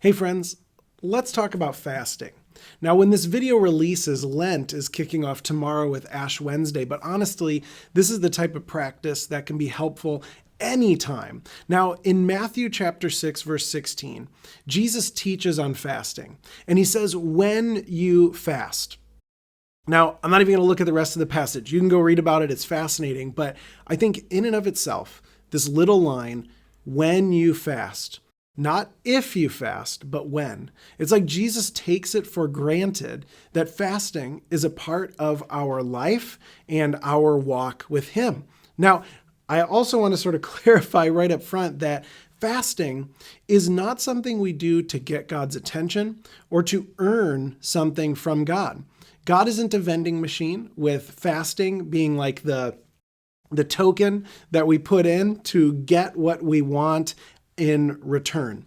Hey friends, let's talk about fasting. Now, when this video releases, Lent is kicking off tomorrow with Ash Wednesday, but honestly, this is the type of practice that can be helpful anytime. Now, in Matthew chapter 6, verse 16, Jesus teaches on fasting, and he says, when you fast. Now, I'm not even going to look at the rest of the passage. You can go read about it. It's fascinating, but I think in and of itself, this little line, when you fast, not if you fast, but when. It's like Jesus takes it for granted that fasting is a part of our life and our walk with him. Now, I also want to sort of clarify right up front that fasting is not something we do to get God's attention or to earn something from God. God isn't a vending machine, with fasting being like the token that we put in to get what we want in return.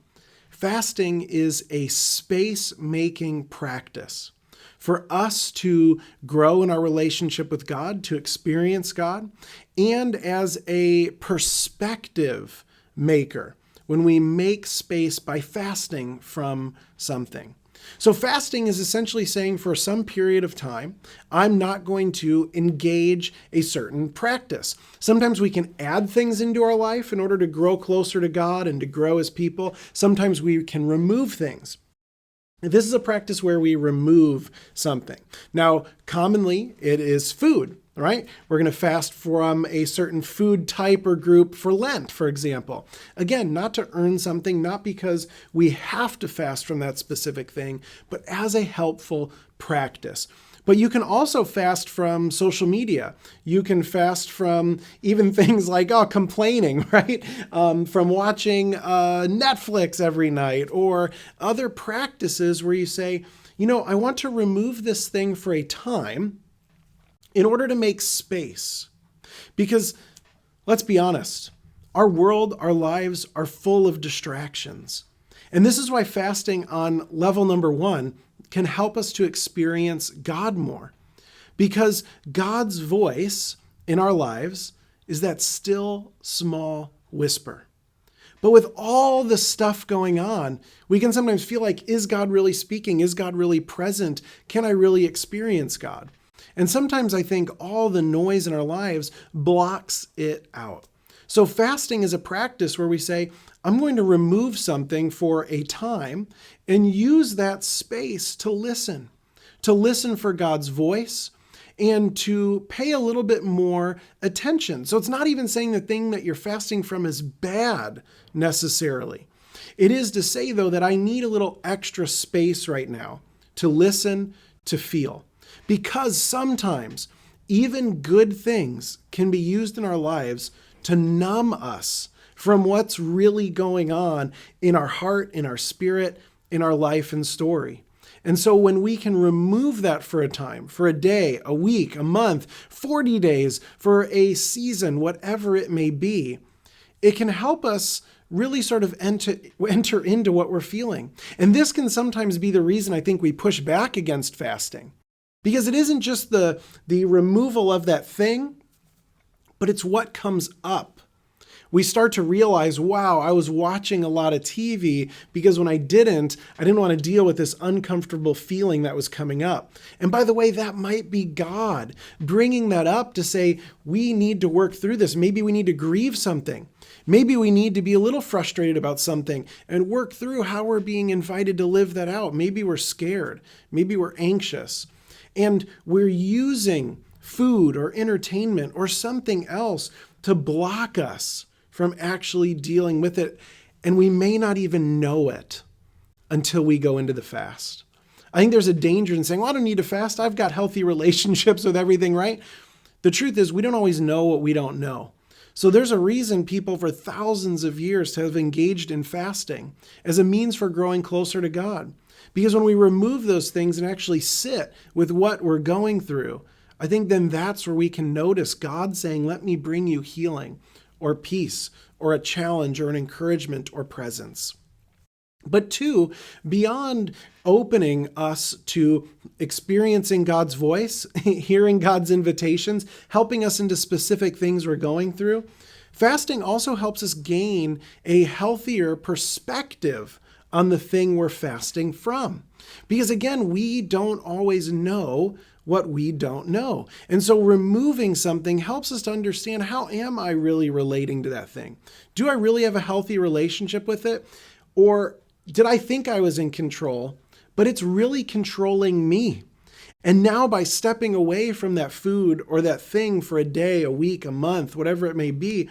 Fasting is a space-making practice for us to grow in our relationship with God, to experience God, and as a perspective maker when we make space by fasting from something. So fasting is essentially saying for some period of time, I'm not going to engage a certain practice. Sometimes we can add things into our life in order to grow closer to God and to grow as people. Sometimes we can remove things. This is a practice where we remove something. Now, commonly it is food, right? We're going to fast from a certain food type or group for Lent, for example. Again, not to earn something, not because we have to fast from that specific thing, but as a helpful practice. But you can also fast from social media. You can fast from even things like complaining, right? From watching Netflix every night, or other practices where you say, I want to remove this thing for a time in order to make space. Because let's be honest, our world, our lives are full of distractions. And this is why fasting on level number 1 can help us to experience God more. Because God's voice in our lives is that still small whisper. But with all the stuff going on, we can sometimes feel like, is God really speaking? Is God really present? Can I really experience God? And sometimes I think all the noise in our lives blocks it out. So fasting is a practice where we say, I'm going to remove something for a time and use that space to listen for God's voice and to pay a little bit more attention. So it's not even saying the thing that you're fasting from is bad necessarily. It is to say, though, that I need a little extra space right now to listen, to feel. Because sometimes even good things can be used in our lives to numb us from what's really going on in our heart, in our spirit, in our life and story. And so when we can remove that for a time, for a day, a week, a month, 40 days, for a season, whatever it may be, it can help us really sort of enter into what we're feeling. And this can sometimes be the reason I think we push back against fasting. Because it isn't just the removal of that thing, but it's what comes up. We start to realize, wow, I was watching a lot of TV because when I didn't want to deal with this uncomfortable feeling that was coming up. And by the way, that might be God bringing that up to say, we need to work through this. Maybe we need to grieve something. Maybe we need to be a little frustrated about something and work through how we're being invited to live that out. Maybe we're scared. Maybe we're anxious. And we're using food or entertainment or something else to block us from actually dealing with it. And we may not even know it until we go into the fast. I think there's a danger in saying, well, I don't need to fast. I've got healthy relationships with everything, right? The truth is, we don't always know what we don't know. So there's a reason people for thousands of years have engaged in fasting as a means for growing closer to God. Because when we remove those things and actually sit with what we're going through, I think then that's where we can notice God saying, let me bring you healing or peace or a challenge or an encouragement or presence. But 2, beyond opening us to experiencing God's voice, hearing God's invitations, helping us into specific things we're going through, fasting also helps us gain a healthier perspective on the thing we're fasting from. Because again, we don't always know what we don't know. And so removing something helps us to understand, how am I really relating to that thing? Do I really have a healthy relationship with it? Or did I think I was in control, but it's really controlling me? And now by stepping away from that food or that thing for a day, a week, a month, whatever it may be,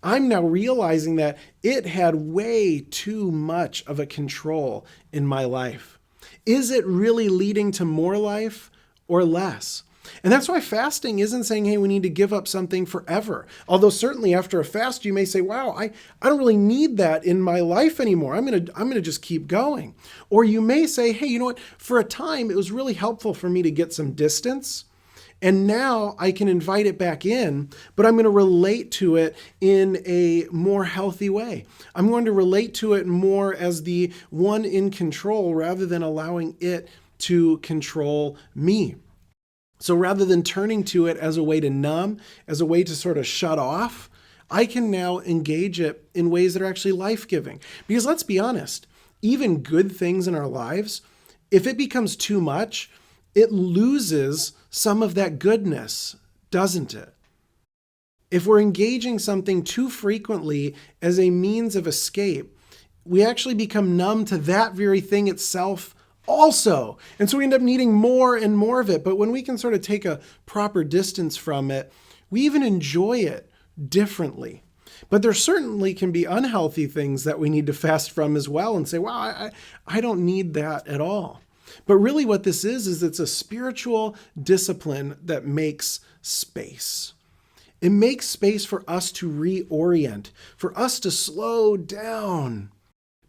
I'm now realizing that it had way too much of a control in my life. Is it really leading to more life or less? And that's why fasting isn't saying, hey, we need to give up something forever. Although certainly after a fast, you may say, wow, I don't really need that in my life anymore. I'm gonna just keep going. Or you may say, hey, you know what? For a time, it was really helpful for me to get some distance. And now I can invite it back in, but I'm going to relate to it in a more healthy way. I'm going to relate to it more as the one in control rather than allowing it to control me. So rather than turning to it as a way to numb, as a way to sort of shut off, I can now engage it in ways that are actually life-giving. Because let's be honest, even good things in our lives, if it becomes too much, it loses some of that goodness, doesn't it? If we're engaging something too frequently as a means of escape, we actually become numb to that very thing itself also. And so we end up needing more and more of it. But when we can sort of take a proper distance from it, we even enjoy it differently. But there certainly can be unhealthy things that we need to fast from as well and say, wow, I don't need that at all. But really what this is it's a spiritual discipline that makes space. It makes space for us to reorient, for us to slow down.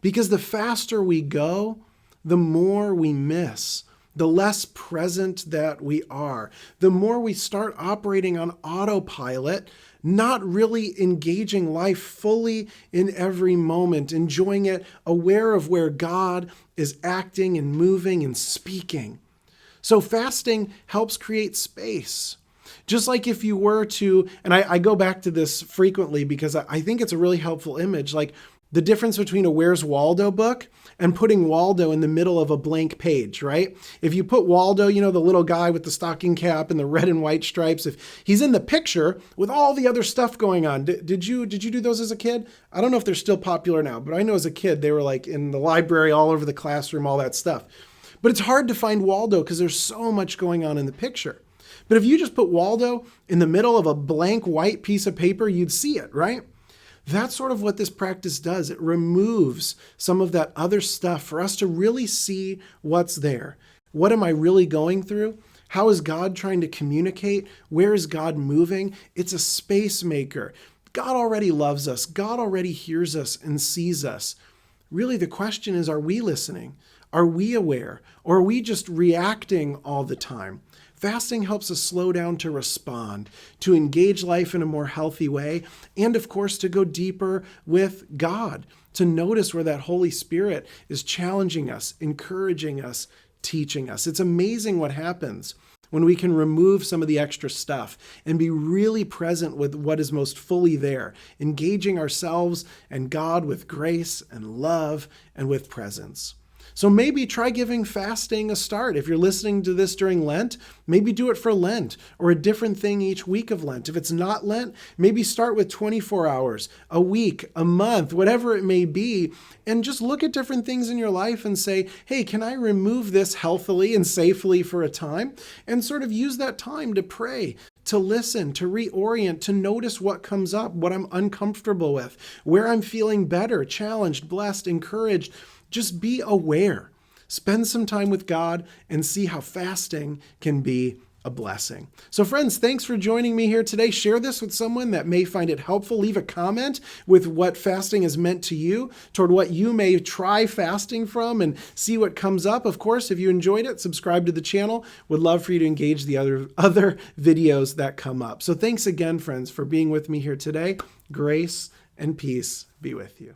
Because the faster we go, the more we miss, the less present that we are, the more we start operating on autopilot, not really engaging life fully in every moment, enjoying it, aware of where God is acting and moving and speaking. So fasting helps create space. Just like if you were to, and I go back to this frequently because I think it's a really helpful image, like the difference between a Where's Waldo book and putting Waldo in the middle of a blank page, right? If you put Waldo, you know, the little guy with the stocking cap and the red and white stripes, if he's in the picture with all the other stuff going on, did you do those as a kid? I don't know if they're still popular now, but I know as a kid, they were like in the library, all over the classroom, all that stuff. But it's hard to find Waldo because there's so much going on in the picture. But if you just put Waldo in the middle of a blank white piece of paper, you'd see it, right? That's sort of what this practice does. It removes some of that other stuff for us to really see what's there. What am I really going through? How is God trying to communicate? Where is God moving? It's a space maker. God already loves us. God already hears us and sees us. Really, the question is, are we listening? Are we aware? Or are we just reacting all the time? Fasting helps us slow down to respond, to engage life in a more healthy way, and of course, to go deeper with God, to notice where that Holy Spirit is challenging us, encouraging us, teaching us. It's amazing what happens when we can remove some of the extra stuff and be really present with what is most fully there, engaging ourselves and God with grace and love and with presence. So maybe try giving fasting a start. If you're listening to this during Lent, maybe do it for Lent or a different thing each week of Lent. If it's not Lent, maybe start with 24 hours, a week, a month, whatever it may be, and just look at different things in your life and say, hey, can I remove this healthily and safely for a time? And sort of use that time to pray, to listen, to reorient, to notice what comes up, what I'm uncomfortable with, where I'm feeling better, challenged, blessed, encouraged. Just be aware. Spend some time with God and see how fasting can be a blessing. So friends, thanks for joining me here today. Share this with someone that may find it helpful. Leave a comment with what fasting has meant to you, toward what you may try fasting from and see what comes up. Of course, if you enjoyed it, subscribe to the channel. Would love for you to engage the other videos that come up. So thanks again, friends, for being with me here today. Grace and peace be with you.